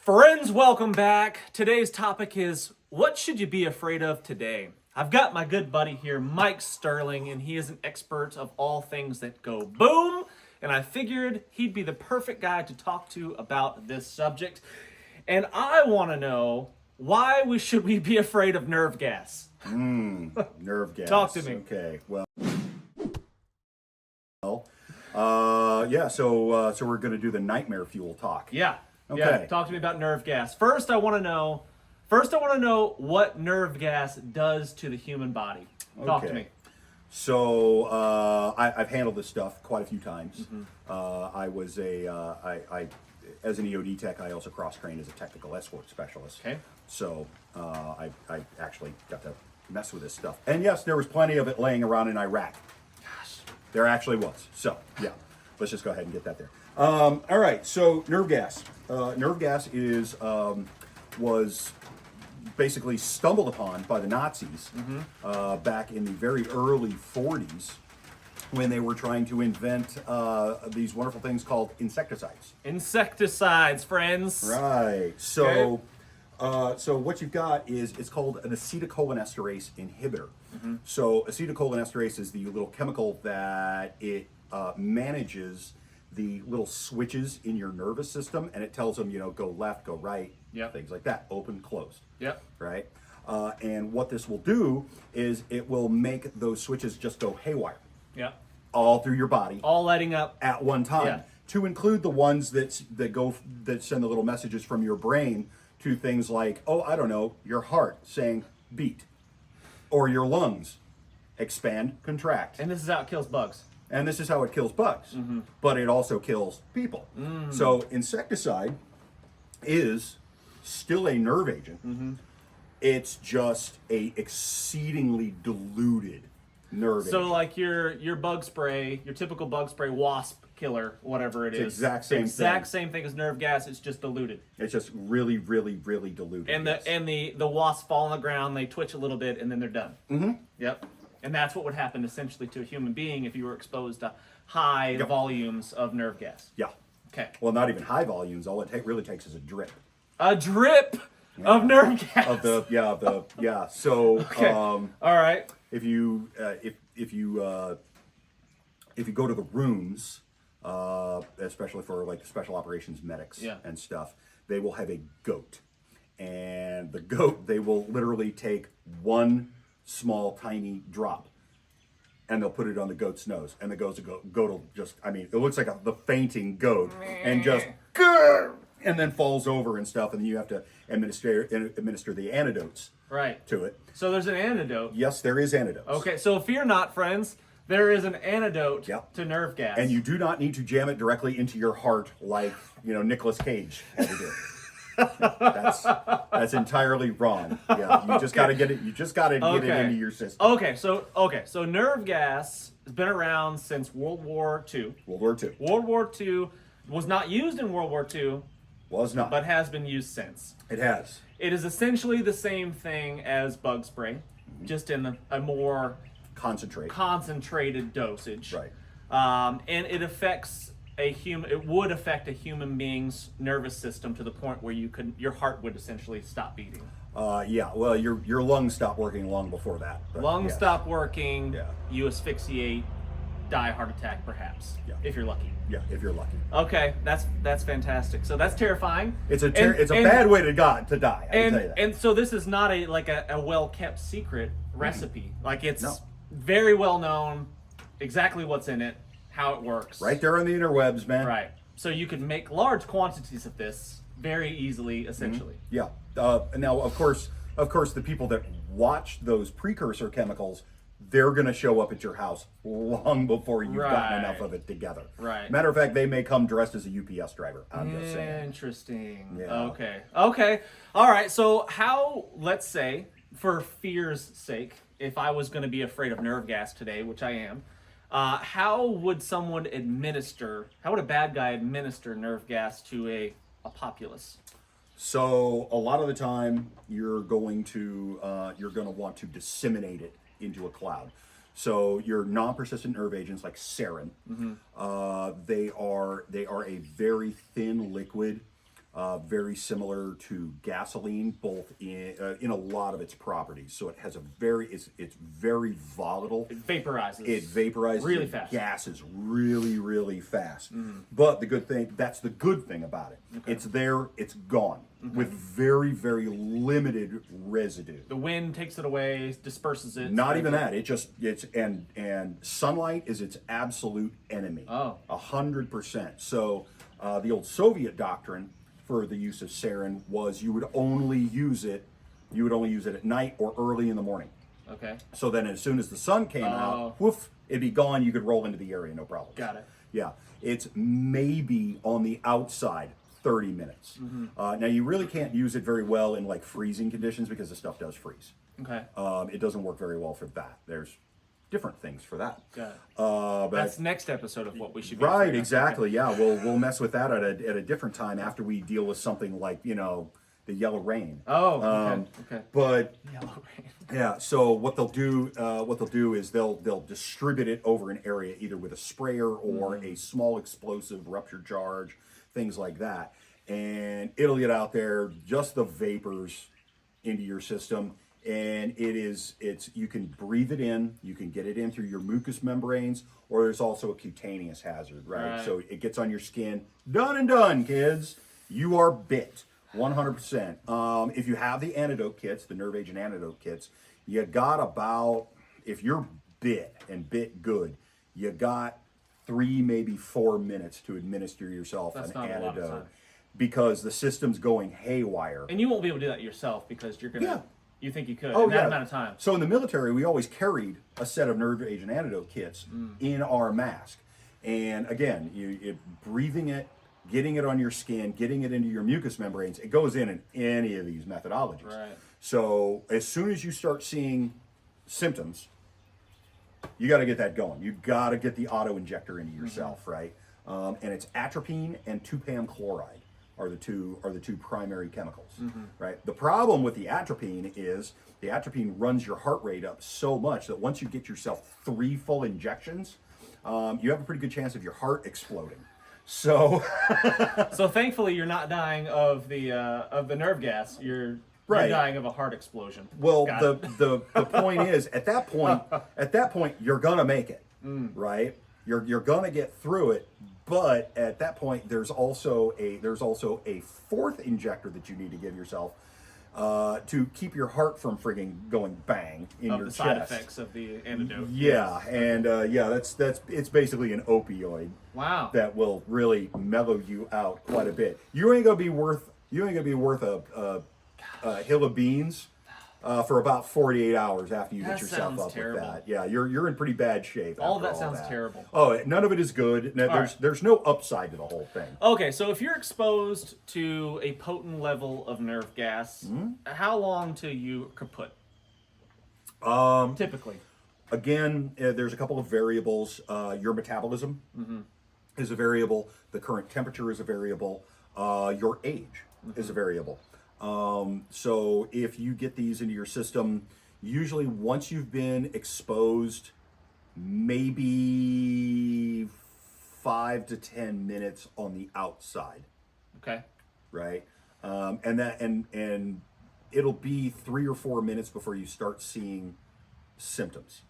Friends, welcome back. Today's topic is, what should you be afraid of today? I've got my good buddy here, Mike Sterling, and he is an expert of all things that go boom, and I figured he'd be the perfect guy to talk to about this subject. And I want to know, why should we be afraid of nerve gas? Nerve gas. Talk to me. Okay, so we're going to do the nightmare fuel talk. Yeah. Okay. Yeah, talk to me about nerve gas. First, I want to know what nerve gas does to the human body. Talk to me. So I've handled this stuff quite a few times. I was as an EOD tech, I also cross-trained as a technical escort specialist. Okay. So I actually got to mess with this stuff. And yes, there was plenty of it laying around in Iraq. Gosh. There actually was. So yeah, let's just go ahead and get that there. All right, so nerve gas. Nerve gas was basically stumbled upon by the Nazis back in the very early 40s when they were trying to invent these wonderful things called insecticides. Insecticides, friends. Right. So, so what you've got is it's called an acetylcholinesterase inhibitor. So acetylcholinesterase is the little chemical that it manages the little switches in your nervous system, and it tells them, go left, go right, things like that, open, closed. Yep. Right. And what this will do is it will make those switches just go haywire. Yep. All through your body. All lighting up At one time. Yeah. To include the ones that send the little messages from your brain to things like, your heart saying beat, or your lungs expand, contract. And this is how it kills bugs. And this is how it kills bugs, but it also kills people. So insecticide is still a nerve agent. It's just a exceedingly diluted nerve agent. So like your bug spray, your typical bug spray, Wasp killer, whatever it is. Exact same thing as nerve gas. It's just diluted. It's just really, really, really diluted. And the wasps fall on the ground, they twitch a little bit, and then they're done. Yep. And that's what would happen essentially to a human being if you were exposed to high volumes of nerve gas. Yeah. Okay. Well, not even high volumes. All it really takes is a drip. A drip of nerve gas. So, okay. All right. If you go to the rooms, especially for like the special operations medics and stuff, they will have a goat, and the goat, they will literally take one small tiny drop and they'll put it on the goat's nose, and the goat will just, it looks like the fainting goat, and just and then falls over and stuff, and then you have to administer the antidotes to it. So there's an antidote. Yes, there is antidotes. Okay, so fear not, friends. There is an antidote to nerve gas. And you do not need to jam it directly into your heart like, Nicolas Cage had to do. That's entirely wrong. Yeah, you just got to get it. You just got to get it into your system. Okay, so nerve gas has been around since World War II. World War II. World War II was not used in World War II. Was not. But has been used since. It has. It is essentially the same thing as bug spray, just in a more concentrated dosage. Right. And it affects it would affect a human being's nervous system to the point where your heart would essentially stop beating. Yeah. Well, your lungs stop working long before that. Lungs stop working. Yeah. You asphyxiate, die heart attack, perhaps. Yeah. If you're lucky. Yeah, if you're lucky. Okay, that's fantastic. So that's terrifying. It's a bad way to die. I can tell you that. And so this is not a well kept secret recipe. Like it's very well known, exactly what's in it, how it works. Right there on the interwebs, man. Right. So you can make large quantities of this very easily, essentially. Yeah. Now, of course, the people that watch those precursor chemicals, they're going to show up at your house long before you've gotten enough of it together. Right. Matter of fact, they may come dressed as a UPS driver. I'm just saying. Interesting. Yeah. Okay. All right. So let's say, for fear's sake, if I was going to be afraid of nerve gas today, which I am, how would a bad guy administer nerve gas to a populace? So a lot of the time, you're going to want to disseminate it into a cloud. So your non-persistent nerve agents like Sarin, they are a very thin liquid very similar to gasoline, both in a lot of its properties. So it has it's very volatile. It vaporizes. It vaporizes really fast. Gases really, really fast. But that's the good thing about it. Okay. It's there, it's gone with very, very limited residue. The wind takes it away, disperses it. Not even that. And sunlight is its absolute enemy. Oh. 100%. So the old Soviet doctrine for the use of sarin was you would only use it at night or early in the morning. Okay. So then as soon as the sun came out, woof, it'd be gone. You could roll into the area, no problem. Got it. Yeah. It's maybe on the outside 30 minutes. Now you really can't use it very well in like freezing conditions because the stuff does freeze. Okay. It doesn't work very well for that. There's different things for that. Got it. But that's next episode of what we should be right, afraid of. exactly. Yeah, we'll mess with that at a different time after we deal with something like the yellow rain. Oh, okay. But Yellow rain. yeah, so what they'll do is they'll distribute it over an area either with a sprayer or a small explosive rupture charge, things like that, and it'll get out there, just the vapors into your system. And you can breathe it in, you can get it in through your mucous membranes, or there's also a cutaneous hazard, right? So it gets on your skin. Done and done, kids. You are bit, 100%. If you have the antidote kits, the nerve agent antidote kits, you got about, if you're bit and bit good, you got 3, maybe 4 minutes to administer yourself an antidote. Because the system's going haywire. And you won't be able to do that yourself because you're going to... Yeah. You think you could in that amount of time. So in the military, we always carried a set of nerve agent antidote kits in our mask. And again, breathing it, getting it on your skin, getting it into your mucous membranes, it goes in any of these methodologies. Right. So as soon as you start seeing symptoms, you got to get that going. You got to get the auto injector into yourself, right? And it's atropine and 2-PAM chloride are the two primary chemicals, right? The problem with the atropine is the atropine runs your heart rate up so much that once you get yourself 3 full injections, you have a pretty good chance of your heart exploding. So, so thankfully you're not dying of the nerve gas. You're dying of a heart explosion. Well, the point is at that point you're gonna make it, right? You're gonna get through it. But at that point, there's also a 4th injector that you need to give yourself to keep your heart from frigging going bang in your chest. The side effects of the antidote. Yeah, and it's basically an opioid. Wow. That will really mellow you out quite a bit. You ain't gonna be worth a hill of beans. For about 48 hours after you get yourself up with that. Yeah, you're in pretty bad shape. All that sounds terrible. Oh, none of it is good. No, there's no upside to the whole thing. Okay, so if you're exposed to a potent level of nerve gas, how long till you kaput? Typically. Again, there's a couple of variables. Your metabolism is a variable. The current temperature is a variable. Your age is a variable. So if you get these into your system, usually once you've been exposed, maybe 5 to 10 minutes on the outside. Okay. Right. And it'll be 3 or 4 minutes before you start seeing symptoms.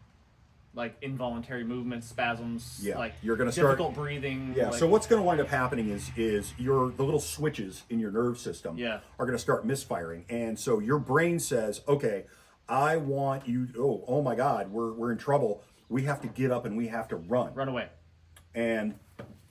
Like involuntary movements, spasms, like you're gonna difficult breathing. Yeah. So what's going to wind up happening is the little switches in your nerve system are going to start misfiring, and so your brain says, "Okay, I want you. Oh my God, we're in trouble. We have to get up and we have to run away." And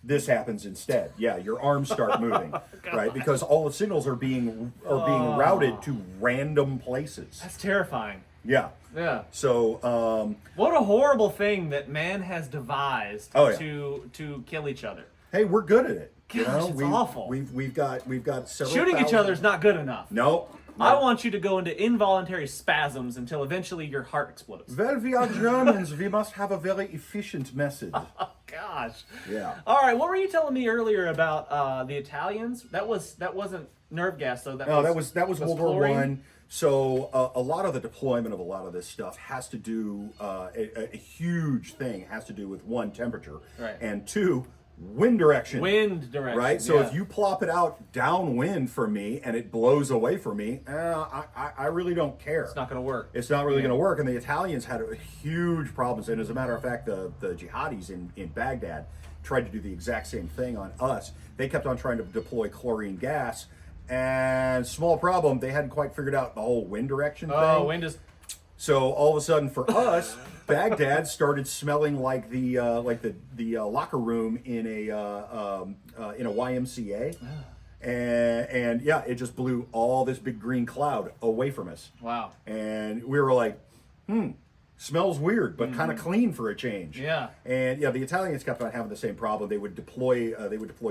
this happens instead. Yeah, your arms start moving, right? Because all the signals are being routed to random places. That's terrifying. Yeah. Yeah. So, what a horrible thing that man has devised to kill each other. Hey, we're good at it. Gosh, it's awful. We've got several. Shooting each other is not good enough. No. I want you to go into involuntary spasms until eventually your heart explodes. Well, we are Germans. We must have a very efficient method. Oh, gosh. Yeah. All right. What were you telling me earlier about the Italians? That wasn't nerve gas, though. That was World War I. So a lot of the deployment of a lot of this stuff has to do a huge thing has to do with 1, temperature, right, and 2, wind direction. Wind direction. Right? So if you plop it out downwind from me and it blows away from me, I really don't care. It's not going to work. It's not really going to work. And the Italians had huge problems. And as a matter of fact, the jihadis in Baghdad tried to do the exact same thing on us. They kept on trying to deploy chlorine gas. And small problem, they hadn't quite figured out the whole wind direction thing. Oh, wind is... So all of a sudden for us, Baghdad started smelling like the locker room in a YMCA, and yeah, it just blew all this big green cloud away from us. Wow! And we were like, smells weird, but kind of clean for a change. Yeah. And yeah, the Italians kept on having the same problem. They would deploy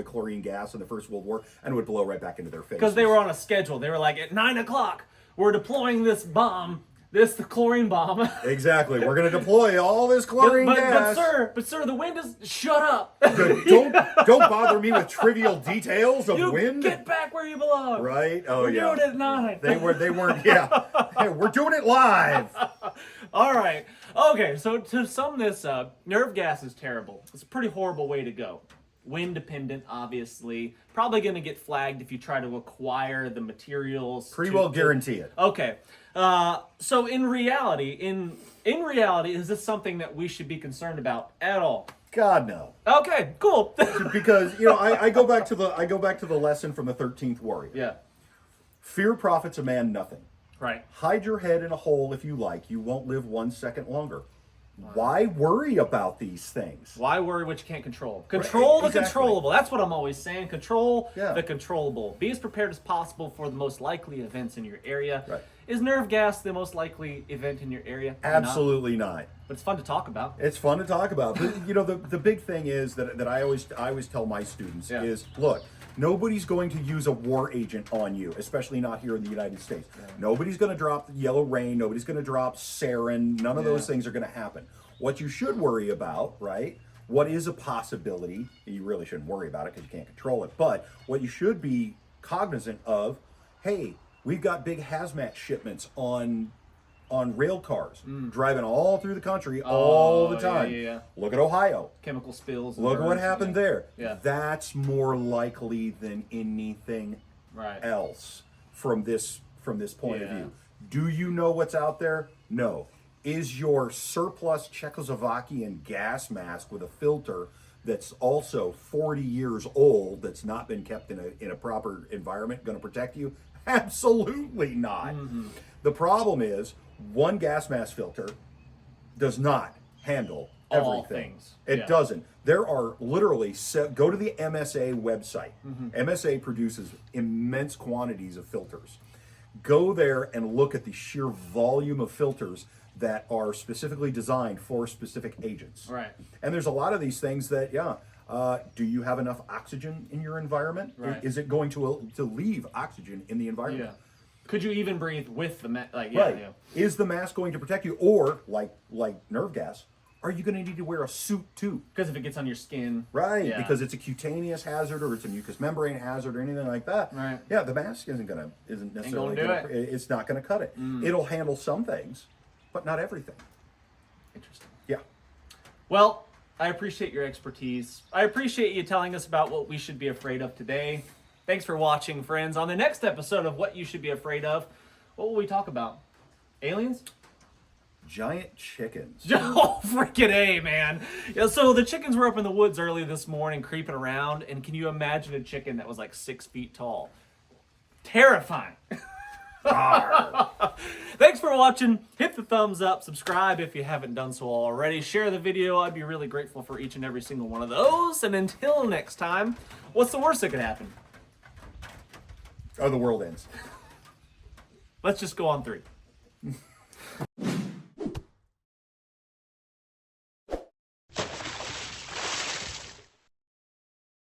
chlorine gas in the First World War, and it would blow right back into their face. Because they were on a schedule. They were like, at 9 o'clock, we're deploying this bomb. The chlorine bomb. Exactly. We're going to deploy all this chlorine gas. But sir, the wind is... Shut up. Don't bother me with trivial details of wind. Get back where you belong. Right? Oh, we're yeah. We're doing it at 9. They weren't, yeah. Hey, we're doing it live. All right. Okay, so to sum this up, nerve gas is terrible. It's a pretty horrible way to go. Wind dependent, obviously. Probably going to get flagged if you try to acquire the materials. Pretty well guarantee it. Okay. So in reality, is this something that we should be concerned about at all? God, no. Okay, cool. Because I go back to the lesson from the 13th Warrior. Yeah. Fear profits a man nothing. Right. Hide your head in a hole if you like. You won't live 1 second longer. Wow. Why worry about these things? Why worry what you can't control? Control the exactly. controllable. That's what I'm always saying. Control Yeah. the controllable. Be as prepared as possible for the most likely events in your area. Right. Is nerve gas the most likely event in your area? Absolutely not. But it's fun to talk about. It's fun to talk about. But, the big thing is that I always tell my students is, look, nobody's going to use a war agent on you, especially not here in the United States. Yeah. Nobody's going to drop yellow rain. Nobody's going to drop sarin. None of those things are going to happen. What you should worry about, right? What is a possibility? You really shouldn't worry about it because you can't control it. But what you should be cognizant of, hey, we've got big hazmat shipments on rail cars driving all through the country all the time. Yeah. Look at Ohio. Chemical spills. Look at what happened there. Yeah. That's more likely than anything else from this point of view. Do you know what's out there? No. Is your surplus Czechoslovakian gas mask with a filter that's also 40 years old, that's not been kept in a proper environment, going to protect you? Absolutely not. Mm-hmm. The problem is, one gas mask filter does not handle all everything. Things. It doesn't. There are literally, go to the MSA website. Mm-hmm. MSA produces immense quantities of filters. Go there and look at the sheer volume of filters that are specifically designed for specific agents. Right. And there's a lot of these things that, do you have enough oxygen in your environment? Right. Is it going to leave oxygen in the environment? Yeah. Could you even breathe with the mask? Right. Yeah. Is the mask going to protect you? Or, like nerve gas, are you going to need to wear a suit too? Because if it gets on your skin. Right. Yeah. Because it's a cutaneous hazard or it's a mucous membrane hazard or anything like that. Right. Yeah, the mask isn't necessarily gonna it's not going to cut it. It'll handle some things, but not everything. Interesting. Yeah. Well, I appreciate your expertise. I appreciate you telling us about what we should be afraid of today. Thanks for watching, friends. On the next episode of What You Should Be Afraid Of, what will we talk about? Aliens? Giant chickens. Oh, freaking A, man. Yeah, so the chickens were up in the woods early this morning creeping around, and can you imagine a chicken that was like 6 feet tall? Terrifying. Thanks for watching. Hit the thumbs up. Subscribe if you haven't done so already. Share the video. I'd be really grateful for each and every single one of those. And until next time, what's the worst that could happen? Oh, the world ends. Let's just go on 3.